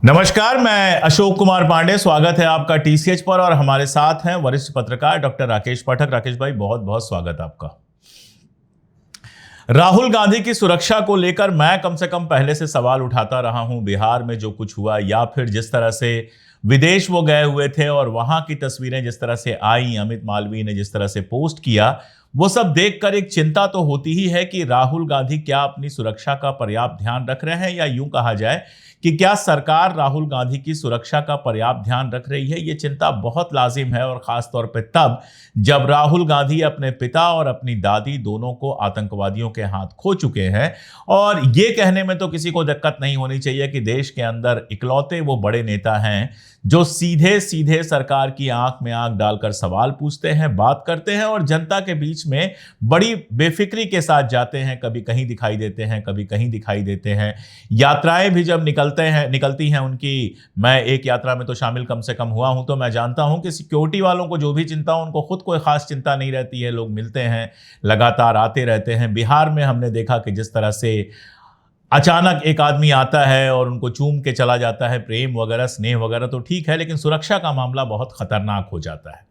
नमस्कार, मैं अशोक कुमार पांडे। स्वागत है आपका टीसीएच पर और हमारे साथ हैं वरिष्ठ पत्रकार डॉक्टर राकेश पाठक। राकेश भाई, बहुत बहुत स्वागत आपका। राहुल गांधी की सुरक्षा को लेकर मैं कम से कम पहले से सवाल उठाता रहा हूं। बिहार में जो कुछ हुआ या फिर जिस तरह से विदेश वो गए हुए थे और वहां की तस्वीरें जिस तरह से आई, अमित मालवीय ने जिस तरह से पोस्ट किया, वो सब देखकर एक चिंता तो होती ही है कि राहुल गांधी क्या अपनी सुरक्षा का पर्याप्त ध्यान रख रहे हैं, या यूं कहा जाए कि क्या सरकार राहुल गांधी की सुरक्षा का पर्याप्त ध्यान रख रही है। ये चिंता बहुत लाजिम है, और खास तौर पे तब जब राहुल गांधी अपने पिता और अपनी दादी दोनों को आतंकवादियों के हाथ खो चुके हैं। और ये कहने में तो किसी को दिक्कत नहीं होनी चाहिए कि देश के अंदर इकलौते वो बड़े नेता हैं जो सीधे सीधे सरकार की आंख में आंख डालकर सवाल पूछते हैं, बात करते हैं और जनता के बीच में बड़ी बेफिक्री के साथ जाते हैं। कभी कहीं दिखाई देते हैं, कभी कहीं दिखाई देते हैं। यात्राएं भी जब निकलती हैं उनकी, मैं एक यात्रा में तो शामिल कम से कम हुआ हूं, तो मैं जानता हूं कि सिक्योरिटी वालों को जो भी चिंता हो, उनको खुद कोई खास चिंता नहीं रहती है। लोग मिलते हैं, लगातार आते रहते हैं। बिहार में हमने देखा कि जिस तरह से अचानक एक आदमी आता है और उनको चूम के चला जाता है, प्रेम वगैरह स्नेह वगैरह तो ठीक है, लेकिन सुरक्षा का मामला बहुत खतरनाक हो जाता है।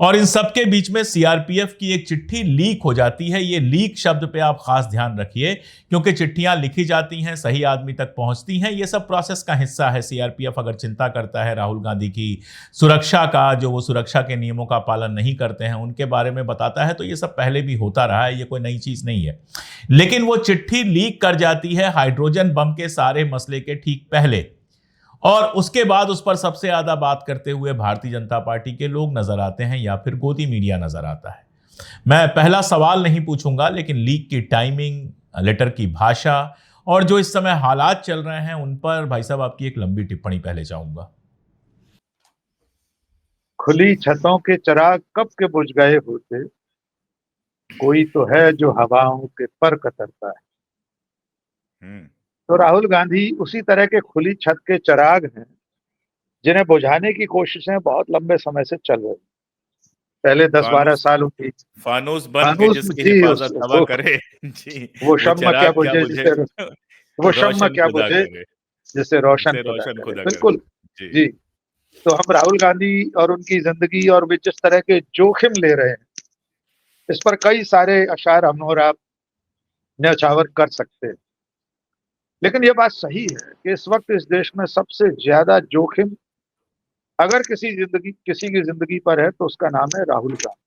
और इन सब के बीच में सीआरपीएफ की एक चिट्ठी लीक हो जाती है। ये लीक शब्द पे आप खास ध्यान रखिए, क्योंकि चिट्ठियां लिखी जाती हैं, सही आदमी तक पहुंचती हैं। ये सब प्रोसेस का हिस्सा है। सीआरपीएफ अगर चिंता करता है राहुल गांधी की सुरक्षा का, जो वो सुरक्षा के नियमों का पालन नहीं करते हैं, उनके बारे में बताता है, तो ये सब पहले भी होता रहा है, ये कोई नई चीज नहीं है। लेकिन वो चिट्ठी लीक कर जाती है हाइड्रोजन बम के सारे मसले के ठीक पहले, और उसके बाद उस पर सबसे ज्यादा बात करते हुए भारतीय जनता पार्टी के लोग नजर आते हैं या फिर गोदी मीडिया नजर आता है। मैं पहला सवाल नहीं पूछूंगा, लेकिन लीक की टाइमिंग, लेटर की भाषा और जो इस समय हालात चल रहे हैं, उन पर भाई साहब आपकी एक लंबी टिप्पणी पहले चाहूंगा। खुली छतों के चिराग कब के बुझ गए होते, कोई तो है जो हवाओं के पर कतरता है। तो राहुल गांधी उसी तरह के खुली छत के चिराग हैं जिन्हें बुझाने की कोशिशें बहुत लंबे समय से चल रही। पहले 10-12 फानूस साल उनकी फानूस बन के फानूस में जिसकी थी हिफाजत हवा करे जी, वो वो शम्म क्या चिराग क्या बुझे बुझे, जिसे वो शम्म रोशन क्या खुदा बुझे करे, जिसे रोशन जिसे खुदा रोशन करे। खुदा करे। बिल्कुल जी। जी। तो हम राहुल गांधी और उनकी जिंदगी और वे जिस तरह के जोखिम ले रहे हैं, इस पर कई सारे अशार हम और आप न्यौछावर कर सकते हैं। लेकिन ये बात सही है कि इस वक्त इस देश में सबसे ज्यादा जोखिम अगर किसी की जिंदगी पर है तो उसका नाम है राहुल गांधी।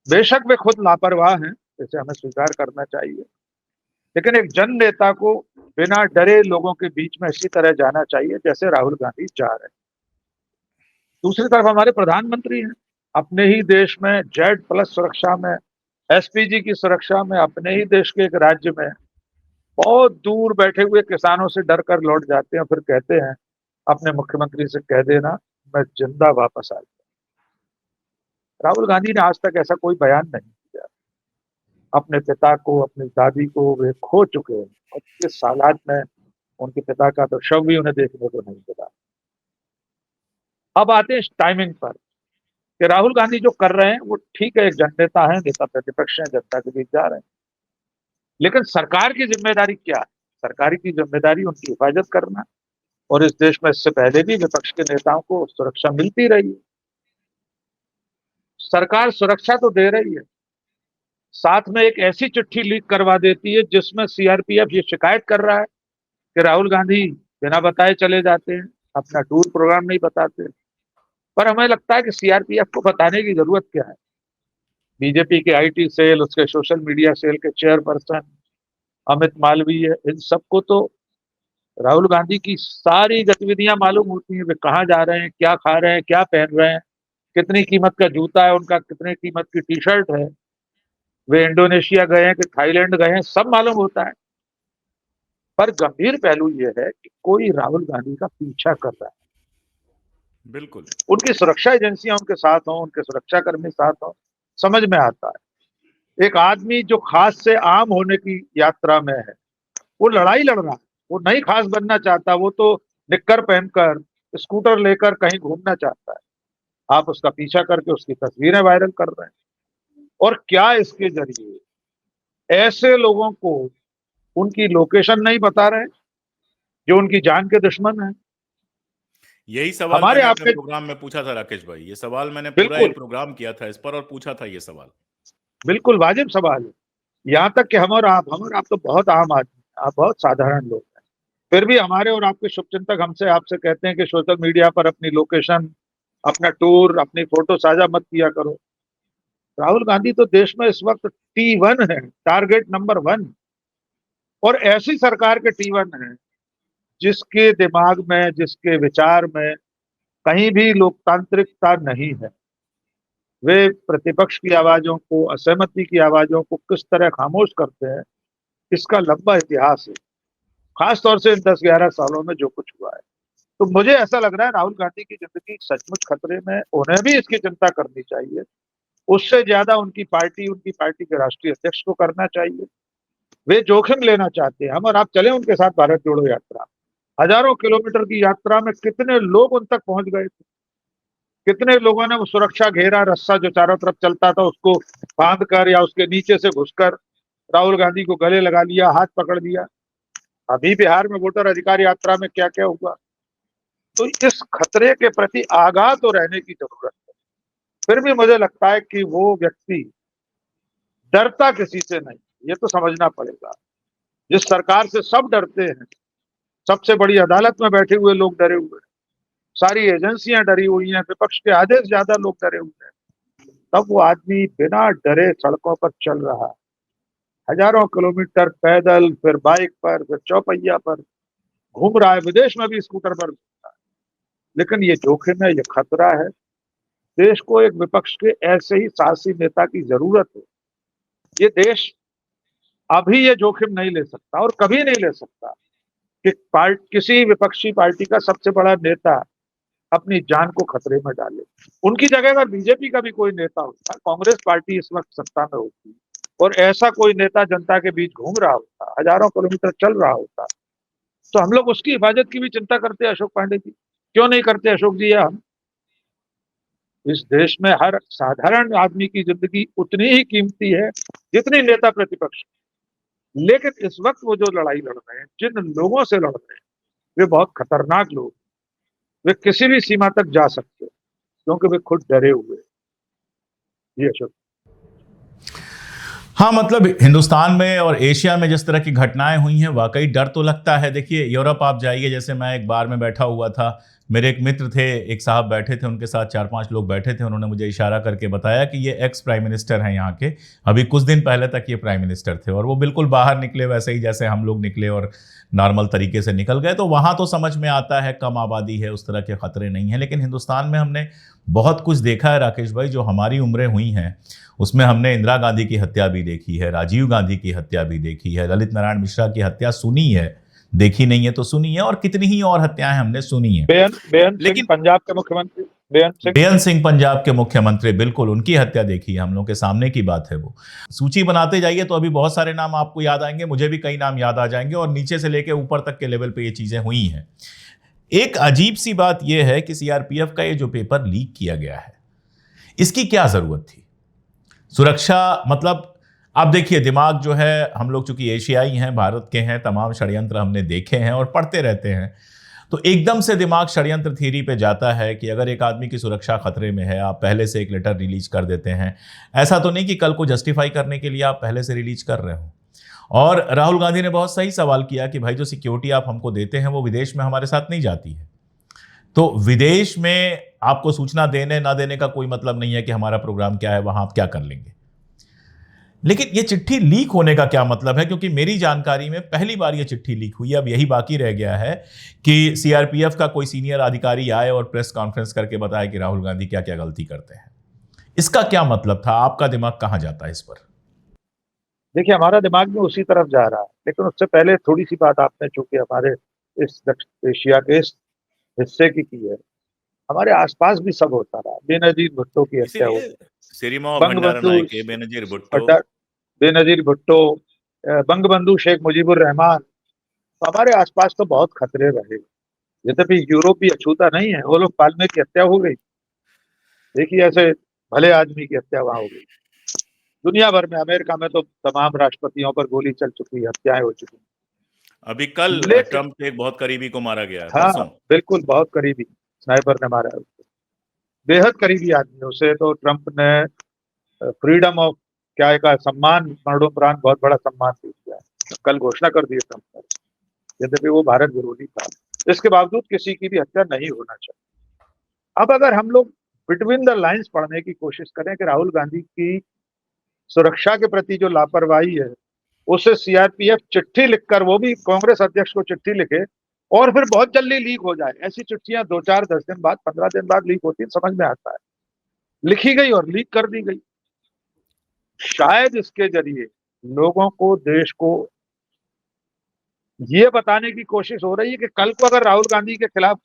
बेशक वे खुद लापरवाह हैं, इसे हमें स्वीकार करना चाहिए, लेकिन एक जन नेता को बिना डरे लोगों के बीच में इसी तरह जाना चाहिए जैसे राहुल गांधी जा रहे हैं। दूसरी तरफ हमारे प्रधानमंत्री हैं, अपने ही देश में जेड प्लस सुरक्षा में, एसपीजी की सुरक्षा में, अपने ही देश के एक राज्य में बहुत दूर बैठे हुए किसानों से डर कर लौट जाते हैं, फिर कहते हैं अपने मुख्यमंत्री से कह देना मैं जिंदा वापस आ गया। राहुल गांधी ने आज तक ऐसा कोई बयान नहीं किया। अपने पिता को, अपनी दादी को वे खो चुके हैं, और किस हालात में उनके पिता का तो शव भी उन्हें देखने को नहीं मिला। अब आते हैं इस टाइमिंग पर कि राहुल गांधी जो कर रहे हैं वो ठीक है, एक जननेता है, नेता प्रतिपक्ष है, जनता के बीच जा रहे हैं, लेकिन सरकार की जिम्मेदारी क्या है? सरकार की जिम्मेदारी उनकी हिफाजत करना, और इस देश में इससे पहले भी विपक्ष के नेताओं को सुरक्षा मिलती रही है। सरकार सुरक्षा तो दे रही है, साथ में एक ऐसी चिट्ठी लीक करवा देती है जिसमें सीआरपीएफ ये शिकायत कर रहा है कि राहुल गांधी बिना बताए चले जाते हैं, अपना टूर प्रोग्राम नहीं बताते। पर हमें लगता है कि सीआरपीएफ को बताने की जरूरत क्या है। बीजेपी के आईटी सेल, उसके सोशल मीडिया सेल के चेयरपर्सन अमित मालवीय, इन सबको तो राहुल गांधी की सारी गतिविधियां मालूम होती हैं। वे कहाँ जा रहे हैं, क्या खा रहे हैं, क्या पहन रहे हैं, कितनी कीमत का जूता है उनका, कितने कीमत की टी शर्ट है, वे इंडोनेशिया गए हैं कि थाईलैंड गए हैं, सब मालूम होता है। पर गंभीर पहलू यह है कि कोई राहुल गांधी का पीछा कर रहा है। बिल्कुल। उनकी सुरक्षा एजेंसियां उनके साथ हों, उनके सुरक्षाकर्मी साथ हों, समझ में आता है। एक आदमी जो खास से आम होने की यात्रा में है, वो लड़ाई लड़ रहा है, वो नहीं खास बनना चाहता, वो तो निक्कर पहनकर स्कूटर लेकर कहीं घूमना चाहता है। आप उसका पीछा करके उसकी तस्वीरें वायरल कर रहे हैं, और क्या इसके जरिए ऐसे लोगों को उनकी लोकेशन नहीं बता रहे हैं जो उनकी जान के दुश्मन है। यही सवाल हमारे मैंने अपने आपके प्रोग्राम में पूछा था राकेश भाई, ये सवाल मैंने पूरा बिल्कुल एक प्रोग्राम किया था इस पर और पूछा था ये सवाल। बिल्कुल वाजिब सवाल है। यहाँ तक कि हम और आप तो बहुत आम आदमी हैं, आप बहुत साधारण लोग हैं, फिर भी हमारे और आपके शुभचिंतक हमसे आपसे कहते हैं कि सोशल मीडिया पर अपनी लोकेशन, अपना टूर, अपनी फोटो साझा मत किया करो। राहुल गांधी तो देश में इस वक्त T1 है, टारगेट नंबर 1। और ऐसी सरकार के T1 है जिसके दिमाग में, जिसके विचार में कहीं भी लोकतांत्रिकता नहीं है। वे प्रतिपक्ष की आवाजों को, असहमति की आवाजों को किस तरह खामोश करते हैं, इसका लंबा इतिहास है, खास तौर से इन 10-11 सालों में जो कुछ हुआ है। तो मुझे ऐसा लग रहा है राहुल गांधी की जिंदगी सचमुच खतरे में, उन्हें भी इसकी चिंता करनी चाहिए। उससे ज्यादा उनकी पार्टी के राष्ट्रीय अध्यक्ष को करना चाहिए। वे जोखिम लेना चाहते हैं, हम और आप चले उनके साथ भारत जोड़ो यात्रा। हजारों किलोमीटर की यात्रा में कितने लोग उन तक पहुंच गए थे, कितने लोगों ने वो सुरक्षा घेरा, रस्सा जो चारों तरफ चलता था उसको बांध कर या उसके नीचे से घुसकर राहुल गांधी को गले लगा लिया, हाथ पकड़ लिया। अभी बिहार में वोटर अधिकार यात्रा में क्या क्या हुआ। तो इस खतरे के प्रति आगाह तो रहने की जरूरत है। फिर भी मुझे लगता है कि वो व्यक्ति डरता किसी से नहीं, ये तो समझना पड़ेगा। जिस सरकार से सब डरते हैं, सबसे बड़ी अदालत में बैठे हुए लोग डरे हुए हैं, सारी एजेंसियां डरी हुई हैं, विपक्ष के आधे से ज्यादा लोग डरे हुए हैं, तब वो आदमी बिना डरे सड़कों पर चल रहा है, हजारों किलोमीटर पैदल, फिर बाइक पर, फिर चौपहिया पर घूम रहा है, विदेश में भी स्कूटर पर घूम रहा है। लेकिन ये जोखिम है, ये खतरा है। देश को एक विपक्ष के ऐसे ही साहसी नेता की जरूरत है। ये देश अभी ये जोखिम नहीं ले सकता और कभी नहीं ले सकता कि किसी विपक्षी पार्टी का सबसे बड़ा नेता अपनी जान को खतरे में डाले। उनकी जगह अगर बीजेपी का भी कोई नेता होता, कांग्रेस पार्टी इस वक्त सत्ता में होती और ऐसा कोई नेता जनता के बीच घूम रहा होता, हजारों किलोमीटर चल रहा होता, तो हम लोग उसकी हिफाजत की भी चिंता करते हैं अशोक पांडे जी। क्यों नहीं करते अशोक जी? हम इस देश में हर साधारण आदमी की जिंदगी उतनी ही कीमती है जितनी नेता प्रतिपक्ष। लेकिन इस वक्त वो जो लड़ाई लड़ रहे हैं, जिन लोगों से लड़ रहे हैं, वे बहुत खतरनाक लोग। वे किसी भी सीमा तक जा सकते हैं क्योंकि वे खुद डरे हुए हैं। जी अशोक। हाँ, मतलब हिंदुस्तान में और एशिया में जिस तरह की घटनाएं हुई हैं, वाकई डर तो लगता है। देखिए, यूरोप आप जाइए, जैसे मैं एक बार में बैठा हुआ था, मेरे एक मित्र थे, एक साहब बैठे थे, उनके साथ 4-5 लोग बैठे थे। उन्होंने मुझे इशारा करके बताया कि ये एक्स प्राइम मिनिस्टर हैं यहाँ के, अभी कुछ दिन पहले तक ये प्राइम मिनिस्टर थे, और वो बिल्कुल बाहर निकले वैसे ही जैसे हम लोग निकले और नॉर्मल तरीके से निकल गए। तो वहाँ तो समझ में आता है, कम आबादी है, उस तरह के खतरे नहीं हैं। लेकिन हिंदुस्तान में हमने बहुत कुछ देखा है राकेश भाई, जो हमारी उम्रें हुई हैं उसमें हमने इंदिरा गांधी की हत्या भी देखी है, राजीव गांधी की हत्या भी देखी है, ललित नारायण मिश्रा की हत्या सुनी है, देखी नहीं है तो सुनी है, और कितनी ही और हत्याएं हमने सुनी है। बेअंत सिंह लेकिन पंजाब के मुख्यमंत्री, बेअंत सिंह। बेअंत सिंह पंजाब के मुख्यमंत्री, बिल्कुल उनकी हत्या देखी है हम लोग के सामने की बात है वो। सूची बनाते जाइए तो अभी बहुत सारे नाम आपको याद आएंगे, मुझे भी कई नाम याद आ जाएंगे, और नीचे से लेकर ऊपर तक के लेवल पे ये चीजें हुई हैं। एक अजीब सी बात यह है कि सीआरपीएफ का ये जो पेपर लीक किया गया है, इसकी क्या जरूरत थी? सुरक्षा, मतलब आप देखिए, दिमाग जो है, हम लोग चूंकि एशियाई हैं, भारत के हैं, तमाम षड्यंत्र हमने देखे हैं और पढ़ते रहते हैं, तो एकदम से दिमाग षड्यंत्र थ्योरी पे जाता है कि अगर एक आदमी की सुरक्षा खतरे में है, आप पहले से एक लेटर रिलीज कर देते हैं। ऐसा तो नहीं कि कल को जस्टिफाई करने के लिए आप पहले से रिलीज कर रहे हो। और राहुल गांधी ने बहुत सही सवाल किया कि भाई, जो सिक्योरिटी आप हमको देते हैं वो विदेश में हमारे साथ नहीं जाती है, तो विदेश में आपको सूचना देने ना देने का कोई मतलब नहीं है कि हमारा प्रोग्राम क्या है, वहां आप क्या कर लेंगे। लेकिन ये चिट्ठी लीक होने का क्या मतलब है? क्योंकि मेरी जानकारी में पहली बार ये चिट्ठी लीक हुई है। अब यही बाकी रह गया है कि सीआरपीएफ का कोई सीनियर अधिकारी आए और प्रेस कॉन्फ्रेंस करके बताए कि राहुल गांधी क्या क्या गलती करते हैं। इसका क्या मतलब था? आपका दिमाग कहां जाता है इस पर? देखिए, हमारा दिमाग भी उसी तरफ जा रहा है, लेकिन उससे पहले थोड़ी सी बात आपने चूंकि हमारे इस दक्षिण एशिया के इस हिस्से की है। हमारे आसपास भी सब होता रहा। बेनजीर भुट्टो की हत्या हो इसीलिए गई, सिरिमा भंडारा बंगबंधु नायके, बेनजीर भुट्टो। बेनजीर भुट्टो, बंगबंधु शेख मुजीबुर रहमान। तो हमारे आसपास तो बहुत खतरे रहे। यद्यपि यूरोपीय अछूता नहीं है, वो लोग पालने की हत्या हो गई, देखिए ऐसे भले आदमी की हत्या वहां हो गई। दुनिया भर में, अमेरिका में तो तमाम राष्ट्रपतियों पर गोली चल चुकी है, हत्याएं हो चुकी हैं। अभी कल लेकिन ट्रम्प के एक बहुत करीबी को मारा गया है, हाँ, परसों। बिल्कुल बहुत करीबी स्नाइपर ने मारा है उसको। बेहद करीबी आदमी है। उसे तो ट्रम्प ने फ्रीडम ऑफ क्या का सम्मान, मरणोपरांत बहुत बड़ा सम्मान दे दिया है, कल घोषणा कर दी है ट्रम्प ने। यद्यपि वो भारत विरोधी था, इसके बावजूद किसी की भी हत्या नहीं होना चाहिए। अब अगर हम लोग बिटवीन द लाइंस पढ़ने की कोशिश करें कि राहुल गांधी की सुरक्षा के प्रति जो लापरवाही है, उसे सीआरपीएफ चिट्ठी लिखकर, वो भी कांग्रेस अध्यक्ष को चिट्ठी लिखे और फिर बहुत जल्दी लीक हो जाए। ऐसी चिट्ठियां 2 4 10 दिन बाद, 15 दिन बाद लीक होती है, समझ में आता है। लिखी गई और लीक कर दी गई। शायद इसके जरिए लोगों को, देश को ये बताने की कोशिश हो रही है कि कल को अगर राहुल गांधी के खिलाफ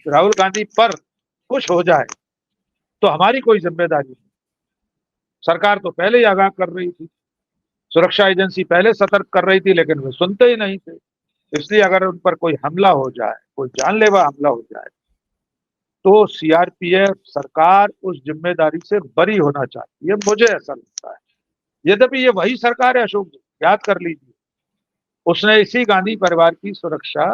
राहुल गांधी पर कुछ हो जाए तो हमारी कोई जिम्मेदारी नहीं। सरकार तो पहले ही आगाह कर रही थी, सुरक्षा एजेंसी पहले सतर्क कर रही थी, लेकिन वे सुनते ही नहीं थे। इसलिए अगर उन पर कोई हमला हो जाए, कोई जानलेवा हमला हो जाए, तो सीआरपीएफ, सरकार उस जिम्मेदारी से बरी होना चाहिए, मुझे ऐसा लगता है। यद्यपि ये वही सरकार है अशोक जी, याद कर लीजिए, उसने इसी गांधी परिवार की सुरक्षा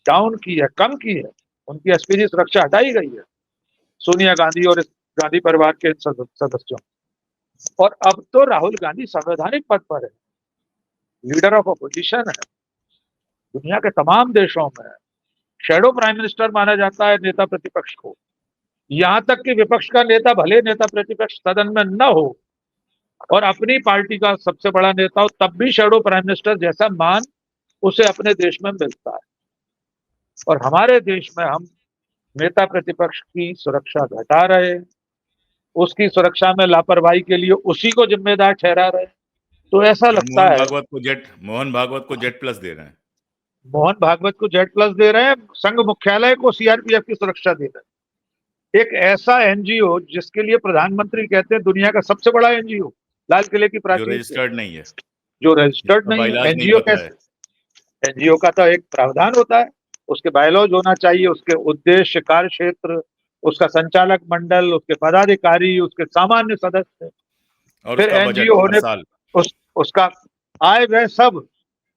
डाउन की है, कम की है। उनकी एसपीजी सुरक्षा हटाई गई है सोनिया गांधी और इस गांधी परिवार के सदस्यों। और अब तो राहुल गांधी संवैधानिक पद पर है, लीडर ऑफ अपोजिशन है, दुनिया के तमाम देशों में शैडो प्राइम मिनिस्टर माना जाता है नेता प्रतिपक्ष को। यहां तक कि विपक्ष का नेता, भले नेता प्रतिपक्ष सदन में न हो और अपनी पार्टी का सबसे बड़ा नेता हो, तब भी शैडो प्राइम मिनिस्टर जैसा मान उसे अपने देश में मिलता है। और हमारे देश में हम नेता प्रतिपक्ष की सुरक्षा घटा रहे हैं, उसकी सुरक्षा में लापरवाही के लिए उसी को जिम्मेदार ठहरा रहे हैं। तो ऐसा और लगता है मोहन भागवत को जेट प्लस दे रहे हैं। मोहन भागवत को जेड प्लस दे रहे हैं, संघ मुख्यालय को सीआरपीएफ की सुरक्षा दे रहे हैं। एक ऐसा एनजीओ जिसके लिए प्रधानमंत्री कहते हैं दुनिया का सबसे बड़ा एनजीओ, लाल किले की जो प्राचीर से, रजिस्टर्ड नहीं है, जो रजिस्टर्ड जिसका नहीं है। बाइलाज नहीं एनजीओ पता है। कैसे? एनजीओ का तो एक प्रावधान होता है, उसके बायलॉज होना चाहिए, उसके उद्देश्य, कार्य क्षेत्र, उसका संचालक मंडल, उसके पदाधिकारी, उसके सामान्य सदस्य, और फिर उसका बजट एनजीओ हर होने, साल। उसका आय व्यय सब,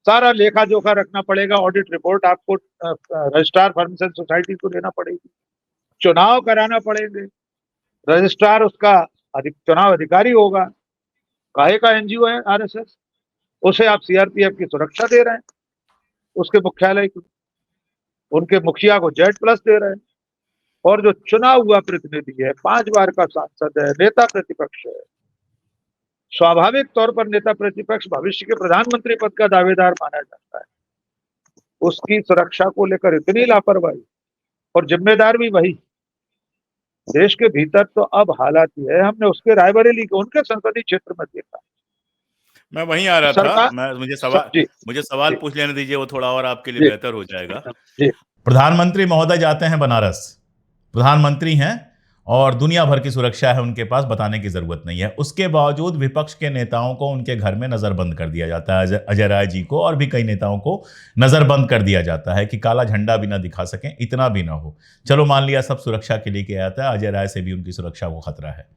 सारा लेखा जोखा रखना पड़ेगा। ऑडिट रिपोर्ट आपको रजिस्ट्रार फार्मेसी सोसाइटी को देना पड़ेगी, चुनाव कराना पड़ेंगे, रजिस्ट्रार उसका चुनाव अधिकारी होगा। काहे का एनजीओ है आरएसएस? उसे आप सीआरपीएफ की सुरक्षा दे रहे हैं, उसके मुख्यालय को, उनके मुखिया को जेड प्लस दे रहे हैं। और जो चुना हुआ प्रतिनिधि है, 5 बार का सांसद है, नेता प्रतिपक्ष है, स्वाभाविक तौर पर नेता प्रतिपक्ष भविष्य के प्रधानमंत्री पद का दावेदार माना जाता है, उसकी सुरक्षा को लेकर इतनी लापरवाही, और जिम्मेदार भी वही। देश के भीतर तो अब हालात ये है, हमने उसके रायबरेली के, उनके संसदीय क्षेत्र में देखा। मैं वहीं आ रहा था। सरकार जी मुझे सवाल जी पूछ लेने दीजिए, वो थोड़ा और आपके लिए जी बेहतर हो जाएगा। जी प्रधानमंत्री महोदय जाते हैं बनारस, प्रधानमंत्री हैं और दुनिया भर की सुरक्षा है उनके पास, बताने की जरूरत नहीं है। उसके बावजूद विपक्ष के नेताओं को उनके घर में नजरबंद कर दिया जाता है। अजय राय जी को और भी कई नेताओं को नजरबंद कर दिया जाता है कि काला झंडा भी ना दिखा सकें, इतना भी ना हो। चलो मान लिया सब सुरक्षा के लिए किया जाता है, अजय राय से भी उनकी सुरक्षा को खतरा है।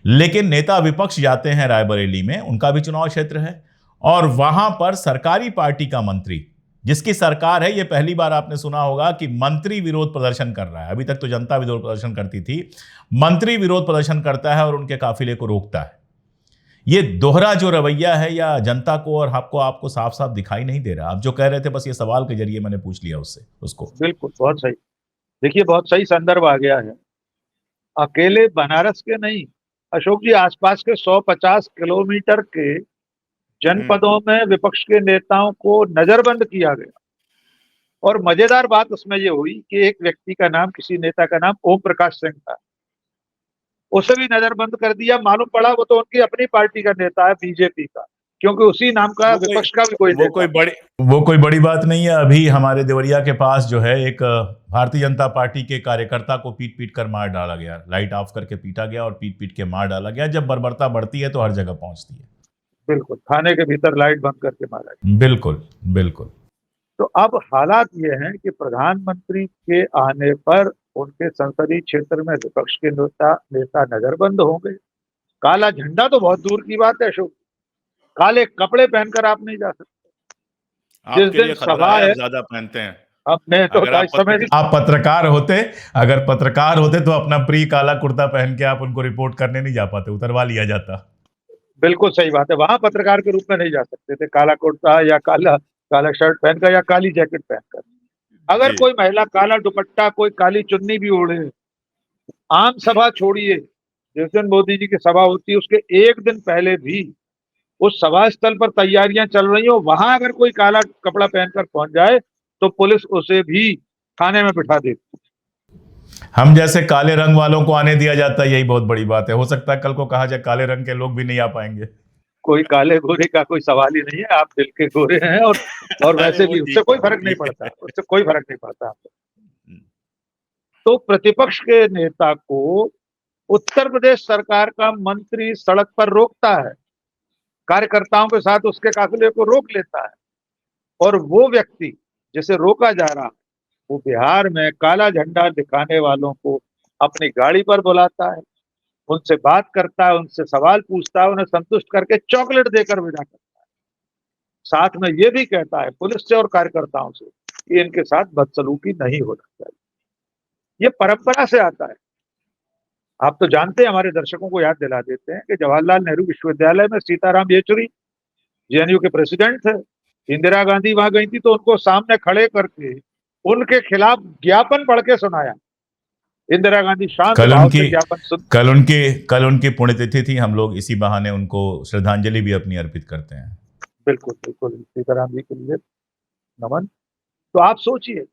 लेकिन नेता विपक्ष जाते हैं रायबरेली में, उनका भी चुनाव क्षेत्र है, और वहां पर सरकारी पार्टी का मंत्री, जिसकी सरकार है, ये पहली बार आपने सुना होगा कि मंत्री विरोध प्रदर्शन कर रहा है। अभी तक तो जनता विरोध प्रदर्शन करती थी, मंत्री विरोध प्रदर्शन करता है और उनके काफिले को रोकता है। ये दोहरा जो रवैया है, या जनता को और आपको साफ साफ दिखाई नहीं दे रहा? आप जो कह रहे थे, बस ये सवाल के जरिए मैंने पूछ लिया उसको। बिल्कुल, बहुत सही। देखिए, बहुत सही संदर्भ आ गया है। अकेले बनारस के नहीं अशोक जी, आसपास के 150 किलोमीटर के जनपदों में विपक्ष के नेताओं को नजरबंद किया गया। और मजेदार बात उसमें ये हुई कि एक व्यक्ति का नाम, किसी नेता का नाम ओम प्रकाश सिंह था, उसे भी नजरबंद कर दिया। मालूम पड़ा वो तो उनकी अपनी पार्टी का नेता है, बीजेपी का, क्योंकि उसी नाम का विपक्ष का भी कोई नेता। वो कोई बड़ी बात नहीं है। अभी हमारे देवरिया के पास जो है, एक भारतीय जनता पार्टी के कार्यकर्ता को पीट पीट कर मार डाला गया, लाइट ऑफ करके पीटा गया और पीट पीट के मार डाला गया। जब बर्बरता बढ़ती है तो हर जगह पहुंचती है। बिल्कुल, थाने के भीतर लाइट बंद करके मारा गया। बिल्कुल बिल्कुल। तो अब हालात ये हैं कि प्रधानमंत्री के आने पर उनके संसदीय क्षेत्र में विपक्ष के नेता नजरबंद होंगे। काला झंडा तो बहुत दूर की बात है अशोक, काले कपड़े पहनकर आप नहीं जा सकते। जिस आपके दिन लिए खतरा सभा है, है, आप ज्यादा पहनते हैं। अब मैं तो अगर आप समय आप पत्रकार होते, अगर पत्रकार होते तो अपना प्री काला कुर्ता पहन के आप उनको रिपोर्ट करने नहीं जा पाते, उतरवा लिया जाता। बिल्कुल सही बात है, वहां पत्रकार के रूप में नहीं जा सकते थे काला कुर्ता या काला काला शर्ट पहनकर या काली जैकेट पहनकर। अगर जी। कोई महिला काला दुपट्टा, कोई काली चुन्नी भी ओढ़े, आम सभा छोड़िए, जिस दिन मोदी जी की सभा होती है उसके एक दिन पहले भी उस सभा स्थल पर तैयारियां चल रही हो, वहां अगर कोई काला कपड़ा पहनकर पहुंच जाए तो पुलिस उसे भी थाने में बिठा देती। हम जैसे काले रंग वालों को आने दिया जाता है, यही बहुत बड़ी बात है। हो सकता है कल को कहा जाए काले रंग के लोग भी नहीं आ पाएंगे। कोई काले गोरे का कोई सवाल ही नहीं है, आप दिल के गोरे हैं, और अरे वैसे वो भी उससे ठीक कोई है, वो फर्क नहीं ठीक पड़ता, है। उससे कोई फर्क नहीं पड़ता। तो प्रतिपक्ष के नेता को उत्तर प्रदेश सरकार का मंत्री सड़क पर रोकता है, कार्यकर्ताओं के साथ उसके काफिले को रोक लेता है, और वो व्यक्ति जिसे रोका जा रहा है वो बिहार में काला झंडा दिखाने वालों को अपनी गाड़ी पर बुलाता है, उनसे बात करता है, उनसे सवाल पूछता है, उन्हें संतुष्ट करके चॉकलेट देकर विदा करता है। साथ में ये भी कहता है पुलिस से और कार्यकर्ताओं से कि इनके साथ बदसलूकी नहीं होना चाहिए। ये परंपरा से आता है। आप तो जानते हैं, हमारे दर्शकों को याद दिला देते हैं कि जवाहरलाल नेहरू विश्वविद्यालय में सीताराम येचुरी जेएनयू के प्रेसिडेंट थे। इंदिरा गांधी वहां गई थी तो उनको सामने खड़े करके उनके खिलाफ ज्ञापन पढ़ के सुनाया। इंदिरा गांधी शांत कल भाव उनकी से ज्ञापन सुन। कल उनकी पुण्यतिथि थी। हम लोग इसी बहाने उनको श्रद्धांजलि भी अपनी अर्पित करते हैं। बिल्कुल बिल्कुल, सीताराम जी के लिए नमन। तो आप सोचिए,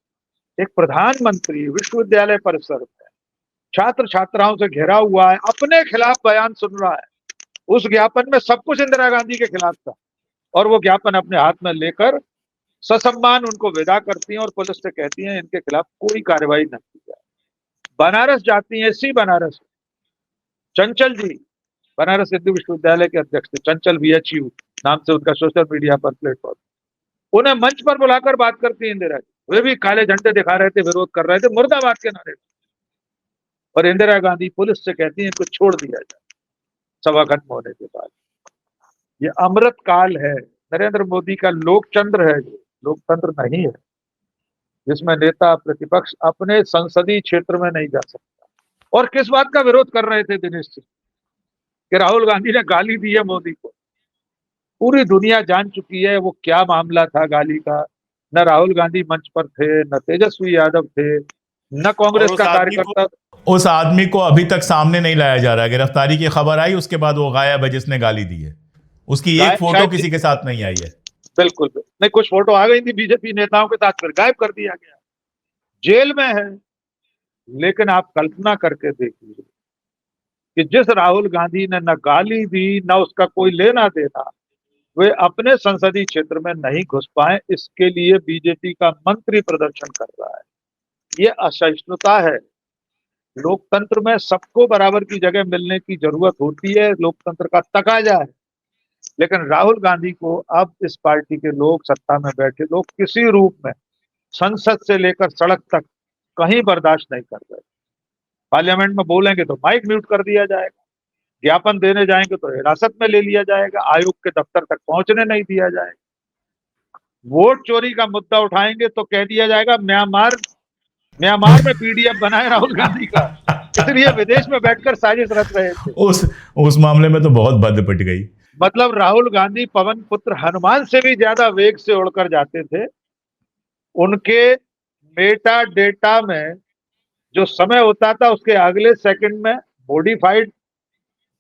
एक प्रधानमंत्री विश्वविद्यालय परिसर में छात्र छात्राओं से घिरा हुआ है, अपने खिलाफ बयान सुन रहा है। उस ज्ञापन में सब कुछ इंदिरा गांधी के खिलाफ था, और वो ज्ञापन अपने हाथ में लेकर ससम्मान उनको विदा करती हैं और पुलिस से कहती हैं इनके खिलाफ कोई कार्रवाई न की जाए। बनारस जाती हैं, इसी बनारस चंचल जी, बनारस हिंदू विश्वविद्यालय के अध्यक्ष थे, चंचल बीएचयू नाम से उनका सोशल मीडिया पर प्लेटफॉर्म। उन्हें मंच पर बुलाकर बात करती है इंदिरा जी, वे भी काले झंडे दिखा रहे थे, विरोध कर रहे थे, मुर्दाबाद के नारे। और इंदिरा गांधी पुलिस से कहती है इनको छोड़ दिया जाए सभा खत्म होने के बाद। ये अमृत काल है, नरेंद्र मोदी का लोकतंत्र है, ये लोकतंत्र नहीं है जिसमें नेता प्रतिपक्ष अपने संसदीय क्षेत्र में नहीं जा सकता। और किस बात का विरोध कर रहे थे दिनेश जी, कि राहुल गांधी ने गाली दी है मोदी को। पूरी दुनिया जान चुकी है वो क्या मामला था गाली का। न राहुल गांधी मंच पर थे, न तेजस्वी यादव थे, न और कांग्रेस का कार्यकर्ता। उस आदमी को अभी तक सामने नहीं लाया जा रहा है। गिरफ्तारी की खबर आई, उसके बाद वो गायब है जिसने गाली दी है। उसकी एक गायब फोटो शायद, किसी के साथ नहीं आई है। बिल्कुल नहीं, कुछ फोटो आ गई थी बीजेपी नेताओं के साथ, फिर गायब कर दिया गया, जेल में है। लेकिन आप कल्पना करके देखिए कि जिस राहुल गांधी ने न गाली दी न उसका कोई लेना देना, वे अपने संसदीय क्षेत्र में नहीं घुस पाए, इसके लिए बीजेपी का मंत्री प्रदर्शन कर रहा है। ये असहिष्णुता है। लोकतंत्र में सबको बराबर की जगह मिलने की जरूरत होती है, लोकतंत्र का तकाजा है। लेकिन राहुल गांधी को अब इस पार्टी के लोग, सत्ता में बैठे लोग, किसी रूप में संसद से लेकर सड़क तक कहीं बर्दाश्त नहीं कर रहे। पार्लियामेंट में बोलेंगे तो माइक म्यूट कर दिया जाएगा, ज्ञापन देने जाएंगे तो हिरासत में ले लिया जाएगा, आयोग के दफ्तर तक पहुंचने नहीं दिया जाएगा। वोट चोरी का मुद्दा उठाएंगे तो कह दिया जाएगा म्यांमार म्यांमार में पीडीएफ बनाए राहुल गांधी का, इसलिए विदेश में बैठकर साजिश रच रहे थे। उस उस मामले में तो बहुत बद पिट गई। मतलब राहुल गांधी पवन पुत्र हनुमान से भी ज्यादा वेग से उड़कर जाते थे। उनके मेटा डेटा में जो समय होता था उसके अगले सेकंड में मॉडिफाइड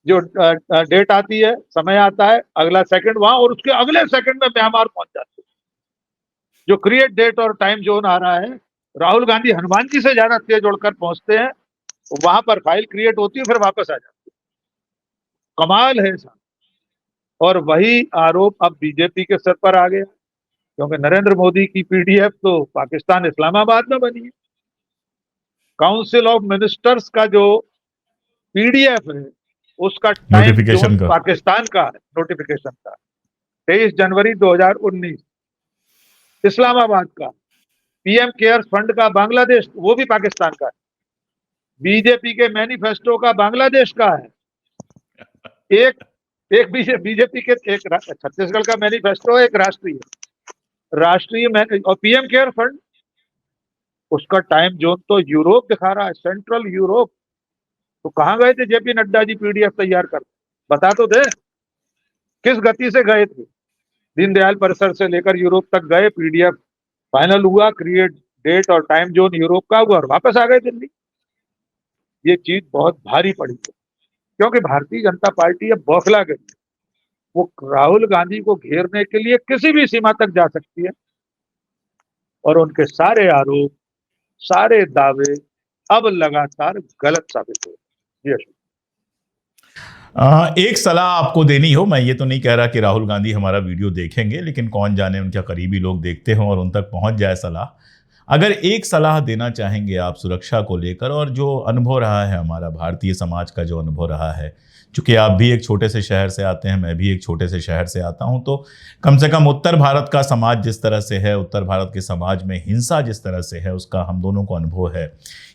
जो डेट आती है, समय आता है, अगला सेकंड वहां, और उसके अगले सेकंड में म्यांमार पहुंच जाते हैं। जो क्रिएट डेट और टाइम जोन आ रहा है, राहुल गांधी हनुमान जी से ज्यादा तेज उड़कर पहुंचते हैं, वहां पर फाइल क्रिएट होती है, फिर वापस आ जाती है। कमाल है साहब। और वही आरोप अब बीजेपी के सर पर आ गया, क्योंकि नरेंद्र मोदी की पीडीएफ तो पाकिस्तान इस्लामाबाद में बनी है। काउंसिल ऑफ मिनिस्टर्स का जो पीडीएफ है उसका टाइम जोन नोटिफिकेशन का। पाकिस्तान का है, नोटिफिकेशन का 23 जनवरी 2019। इस्लामाबाद का पीएम केयर्स फंड का बांग्लादेश, वो भी पाकिस्तान का है। बीजेपी के मैनिफेस्टो का बांग्लादेश का है। एक एक बीजेपी के एक छत्तीसगढ़ का मैनिफेस्टो, एक राष्ट्रीय। राष्ट्रीय और पीएम केयर फंड, उसका टाइम जोन तो यूरोप दिखा रहा है, सेंट्रल यूरोप। तो कहाँ गए थे जेपी नड्डा जी पीडीएफ तैयार कर? बता तो दे, किस गति से गए थे? दीनदयाल परिसर से लेकर यूरोप तक गए, पीडीएफ फाइनल हुआ, क्रिएट डेट और टाइम जोन यूरोप का हुआ और वापस आ गए दिल्ली। ये चीज बहुत भारी पड़ी है, क्योंकि भारतीय जनता पार्टी अब बौखला गई। वो राहुल गांधी को घेरने के लिए किसी भी सीमा तक जा सकती है, और उनके सारे आरोप, सारे दावे अब लगातार गलत साबित हो रहे हैं। जी अशोक। एक सलाह आपको देनी हो, मैं ये तो नहीं कह रहा कि राहुल गांधी हमारा वीडियो देखेंगे, लेकिन कौन जाने उनके करीबी लोग देखते हों और उन तक पहुंच जाए सलाह। अगर एक सलाह देना चाहेंगे आप सुरक्षा को लेकर, और जो अनुभव रहा है हमारा भारतीय समाज का, जो अनुभव रहा है, चूंकि आप भी एक छोटे से शहर से आते हैं, मैं भी एक छोटे से शहर से आता हूं, तो कम से कम उत्तर भारत का समाज जिस तरह से है, उत्तर भारत के समाज में हिंसा जिस तरह से है, उसका हम दोनों को अनुभव है।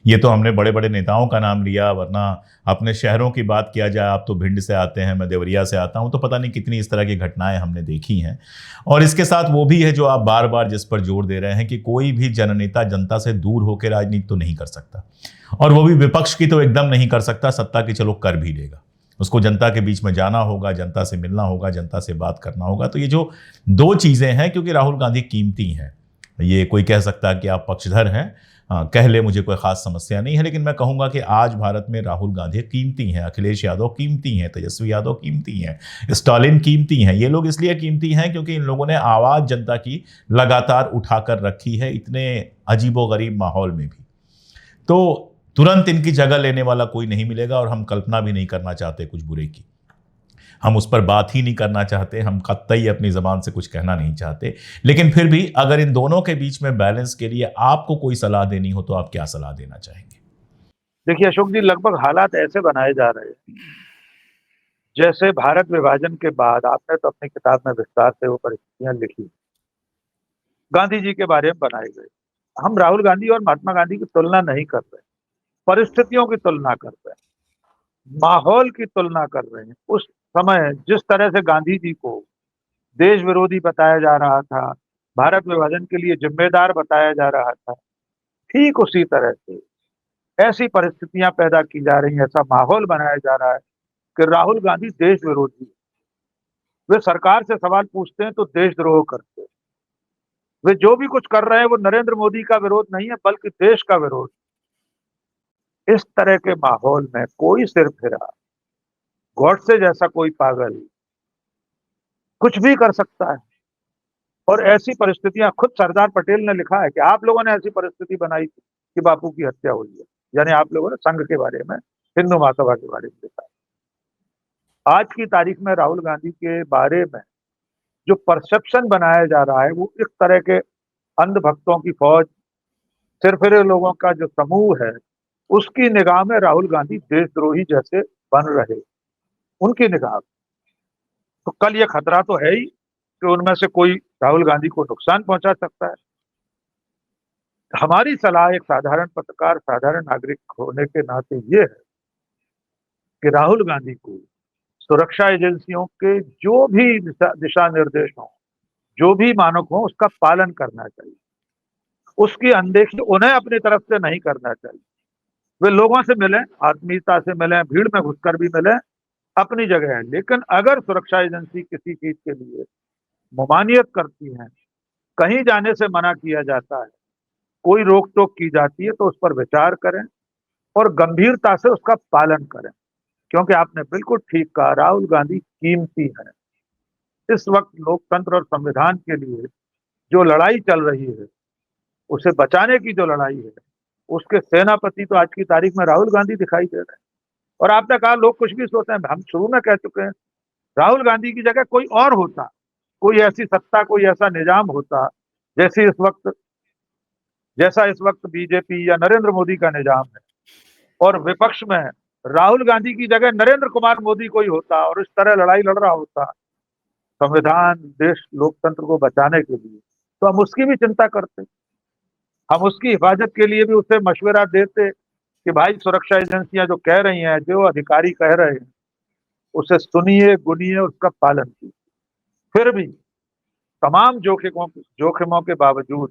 ये तो हमने बड़े बड़े नेताओं का नाम लिया, वरना अपने शहरों की बात किया जाए, आप तो भिंड से आते हैं, मैं देवरिया से आता हूं, तो पता नहीं कितनी इस तरह की घटनाएं हमने देखी हैं। और इसके साथ वो भी है जो आप बार बार जिस पर जोर दे रहे हैं कि कोई भी जननेता जनता से दूर होकर राजनीति तो नहीं कर सकता, और वो भी विपक्ष की तो एकदम नहीं कर सकता, सत्ता की चलो कर भी लेगा। उसको जनता के बीच में जाना होगा, जनता से मिलना होगा, जनता से बात करना होगा। तो ये जो दो चीजें हैं, क्योंकि राहुल गांधी कीमती हैं, ये कोई कह सकता है कि आप पक्षधर हैं, हाँ, कह ले, मुझे कोई खास समस्या नहीं है, लेकिन मैं कहूंगा कि आज भारत में राहुल गांधी कीमती हैं, अखिलेश यादव कीमती हैं, तेजस्वी यादव कीमती हैं, स्टालिन कीमती हैं। ये लोग इसलिए कीमती हैं क्योंकि इन लोगों ने आवाज जनता की लगातार उठाकर रखी है, इतने अजीबोगरीब माहौल में भी। तो तुरंत इनकी जगह लेने वाला कोई नहीं मिलेगा, और हम कल्पना भी नहीं करना चाहते कुछ बुरे की, हम उस पर बात ही नहीं करना चाहते, हम कतई अपनी जबान से कुछ कहना नहीं चाहते। लेकिन फिर भी अगर इन दोनों के बीच में बैलेंस के लिए आपको कोई सलाह देनी हो, तो आप क्या सलाह देना चाहेंगे? देखिए अशोक जी, लगभग हालात ऐसे बनाए जा रहे हैं जैसे भारत विभाजन के बाद, आपने तो अपनी किताब में विस्तार से वो परिस्थितियां लिखी, गांधी जी के बारे में बनाए गए। हम राहुल गांधी और महात्मा गांधी की तुलना नहीं कर रहे, परिस्थितियों की तुलना कर रहे हैं, माहौल की तुलना कर रहे हैं। उस समय जिस तरह से गांधी जी को देश विरोधी बताया जा रहा था, भारत विभाजन के लिए जिम्मेदार बताया जा रहा था, ठीक उसी तरह से ऐसी परिस्थितियां पैदा की जा रही हैं, ऐसा माहौल बनाया जा रहा है कि राहुल गांधी देश विरोधी है। वे सरकार से सवाल पूछते हैं तो देशद्रोह करते हैं। वे जो भी कुछ कर रहे हैं वो नरेंद्र मोदी का विरोध नहीं है, बल्कि देश का विरोध। इस तरह के माहौल में कोई सिर फिरा, गॉडसे जैसा कोई पागल कुछ भी कर सकता है। और ऐसी परिस्थितियां, खुद सरदार पटेल ने लिखा है कि आप लोगों ने ऐसी परिस्थिति बनाई थी कि बापू की हत्या हुई है। यानी आप लोगों ने संघ के बारे में, हिंदू महासभा के बारे में लिखा है। आज की तारीख में राहुल गांधी के बारे में जो परसेप्शन बनाया जा रहा है, वो इस तरह के अंधभक्तों की फौज, सिरफिरे लोगों का जो समूह है, उसकी निगाह में राहुल गांधी देशद्रोही जैसे बन रहे, उनकी निगाह में। तो कल ये खतरा तो है ही कि उनमें से कोई राहुल गांधी को नुकसान पहुंचा सकता है। हमारी सलाह एक साधारण पत्रकार, साधारण नागरिक होने के नाते ये है कि राहुल गांधी को सुरक्षा एजेंसियों के जो भी दिशा निर्देश हों, जो भी मानक हों, उसका पालन करना चाहिए। उसकी अनदेखी उन्हें अपनी तरफ से नहीं करना चाहिए। वे लोगों से मिलें, आत्मीयता से मिलें, भीड़ में घुसकर भी मिलें, अपनी जगह है। लेकिन अगर सुरक्षा एजेंसी किसी चीज के लिए ममानियत करती है, कहीं जाने से मना किया जाता है, कोई रोक टोक की जाती है, तो उस पर विचार करें और गंभीरता से उसका पालन करें। क्योंकि आपने बिल्कुल ठीक कहा, राहुल गांधी कीमती है। इस वक्त लोकतंत्र और संविधान के लिए जो लड़ाई चल रही है, उसे बचाने की जो लड़ाई है, उसके सेनापति तो आज की तारीख में राहुल गांधी दिखाई दे रहे हैं। और आपने कहा लोग कुछ भी सोचते हैं, हम शुरू में कह चुके हैं, राहुल गांधी की जगह कोई और होता, कोई ऐसी सत्ता, कोई ऐसा निजाम होता, जैसे इस वक्त जैसा इस वक्त बीजेपी या नरेंद्र मोदी का निजाम है, और विपक्ष में राहुल गांधी की जगह नरेंद्र कुमार मोदी कोई होता और इस तरह लड़ाई लड़ रहा होता संविधान, देश, लोकतंत्र को बचाने के लिए, तो हम उसकी भी चिंता करते, हम उसकी हिफाजत के लिए भी उसे मशवरा देते कि भाई सुरक्षा एजेंसियां जो कह रही हैं, जो अधिकारी कह रहे हैं, उसे सुनिए, गुनिए, उसका पालन कीजिए। फिर भी तमाम जोखिमों के बावजूद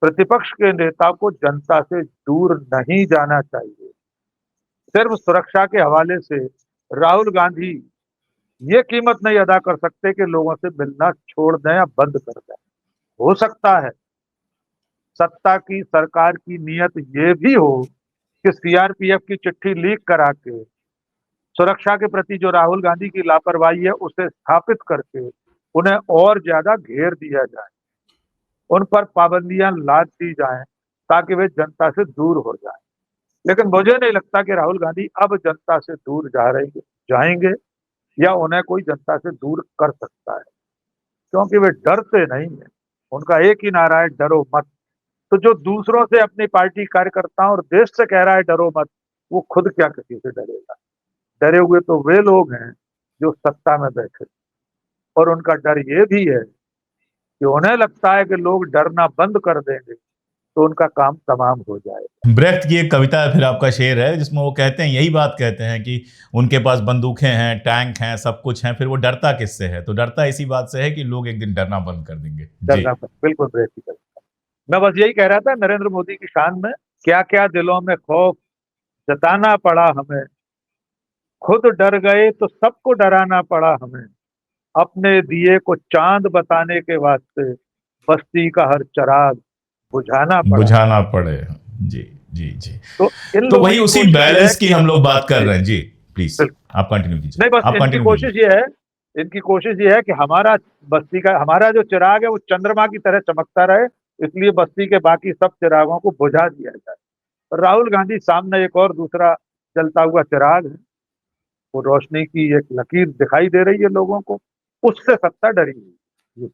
प्रतिपक्ष के नेता को जनता से दूर नहीं जाना चाहिए। सिर्फ सुरक्षा के हवाले से राहुल गांधी ये कीमत नहीं अदा कर सकते कि लोगों से मिलना छोड़ दें या बंद कर दें। हो सकता है सत्ता की सरकार की नीयत ये भी हो कि सीआरपीएफ की चिट्ठी लीक करा के सुरक्षा के प्रति जो राहुल गांधी की लापरवाही है उसे स्थापित करके उन्हें और ज्यादा घेर दिया जाए, उन पर पाबंदियां लाद दी जाएं ताकि वे जनता से दूर हो जाएं। लेकिन मुझे नहीं लगता कि राहुल गांधी अब जनता से दूर जाएंगे या उन्हें कोई जनता से दूर कर सकता है, क्योंकि वे डरते नहीं है। उनका एक ही नारा है, डरो मत। तो जो दूसरों से अपनी पार्टी कार्यकर्ताओं और देश से कह रहा है डरो मत, वो खुद क्या किसी से डरेगा? डरे हुए तो वे लोग हैं जो सत्ता में बैठे, और उनका डर ये भी है कि उन्हें लगता है कि लोग डरना बंद कर देंगे तो उनका काम तमाम हो जाएगा। ब्रेख्त की एक कविता है, फिर आपका शेर है, जिसमें वो कहते हैं, यही बात कहते हैं कि उनके पास बंदूकें हैं, टैंक हैं, सब कुछ हैं, फिर वो डरता किससे है? तो डरता इसी बात से है कि लोग एक दिन डरना बंद कर देंगे। बिल्कुल ब्रेख्त की कविता। मैं बस यही कह रहा था नरेंद्र मोदी की शान में, क्या क्या दिलों में खौफ जताना पड़ा हमें, खुद डर गए तो सबको डराना पड़ा हमें, अपने दिए को चांद बताने के वास्ते बस्ती का हर चिराग बुझाना पड़े। जी जी जी। तो वही उसी बैलेंस की हम लोग बात कर रहे हैं। जी प्लीज आप कंटिन्यू कीजिए। नहीं, बस इनकी कोशिश ये है कि हमारा बस्ती का हमारा जो चिराग है वो चंद्रमा की तरह चमकता रहे, इसलिए बस्ती के बाकी सब चिरागों को बुझा दिया जाए। राहुल गांधी सामने एक और दूसरा जलता हुआ चिराग है, वो रोशनी की एक लकीर दिखाई दे रही है लोगों को, उससे सत्ता डरी हुई।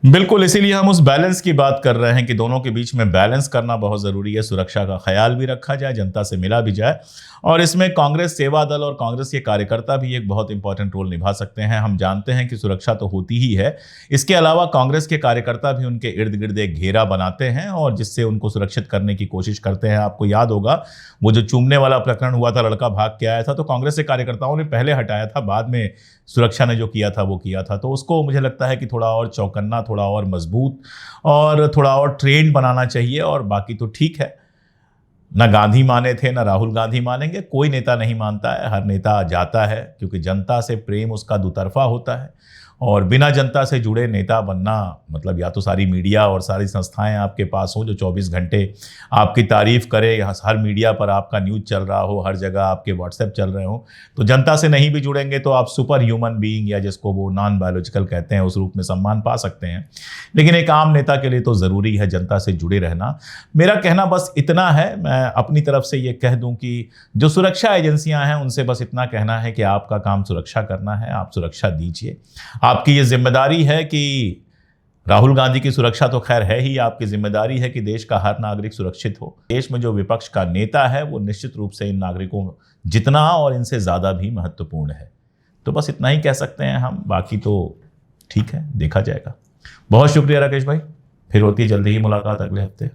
बिल्कुल, इसीलिए हम उस बैलेंस की बात कर रहे हैं कि दोनों के बीच में बैलेंस करना बहुत ज़रूरी है। सुरक्षा का ख्याल भी रखा जाए, जनता से मिला भी जाए, और इसमें कांग्रेस सेवा दल और कांग्रेस के कार्यकर्ता भी एक बहुत इंपॉर्टेंट रोल निभा सकते हैं। हम जानते हैं कि सुरक्षा तो होती ही है, इसके अलावा कांग्रेस के कार्यकर्ता भी उनके इर्द गिर्द एक घेरा बनाते हैं और जिससे उनको सुरक्षित करने की कोशिश करते हैं। आपको याद होगा वो जो चूमने वाला प्रकरण हुआ था, लड़का भाग के आया था, तो कांग्रेस के कार्यकर्ताओं ने पहले हटाया था, बाद में सुरक्षा ने जो किया था वो किया था। तो उसको मुझे लगता है कि थोड़ा और चौकन्ना, थोड़ा और मजबूत और थोड़ा और ट्रेंड बनाना चाहिए। और बाकी तो ठीक है, ना गांधी माने थे ना राहुल गांधी मानेंगे, कोई नेता नहीं मानता है, हर नेता जाता है क्योंकि जनता से प्रेम उसका दुतरफा होता है। और बिना जनता से जुड़े नेता बनना मतलब या तो सारी मीडिया और सारी संस्थाएं आपके पास हो जो 24 घंटे आपकी तारीफ करे, हर मीडिया पर आपका न्यूज़ चल रहा हो, हर जगह आपके व्हाट्सएप चल रहे हो, तो जनता से नहीं भी जुड़ेंगे तो आप सुपर ह्यूमन बीइंग या जिसको वो नॉन बायोलॉजिकल कहते हैं उस रूप में सम्मान पा सकते हैं। लेकिन एक आम नेता के लिए तो ज़रूरी है जनता से जुड़े रहना। मेरा कहना बस इतना है, मैं अपनी तरफ से ये कह दूं कि जो सुरक्षा एजेंसियां हैं उनसे बस इतना कहना है कि आपका काम सुरक्षा करना है, आप सुरक्षा दीजिए। आपकी ये जिम्मेदारी है कि राहुल गांधी की सुरक्षा तो खैर है ही, आपकी जिम्मेदारी है कि देश का हर नागरिक सुरक्षित हो। देश में जो विपक्ष का नेता है वो निश्चित रूप से इन नागरिकों जितना और इनसे ज़्यादा भी महत्वपूर्ण है। तो बस इतना ही कह सकते हैं हम, बाकी तो ठीक है, देखा जाएगा। बहुत शुक्रिया राकेश भाई, फिर होती है जल्दी ही मुलाकात अगले हफ्ते।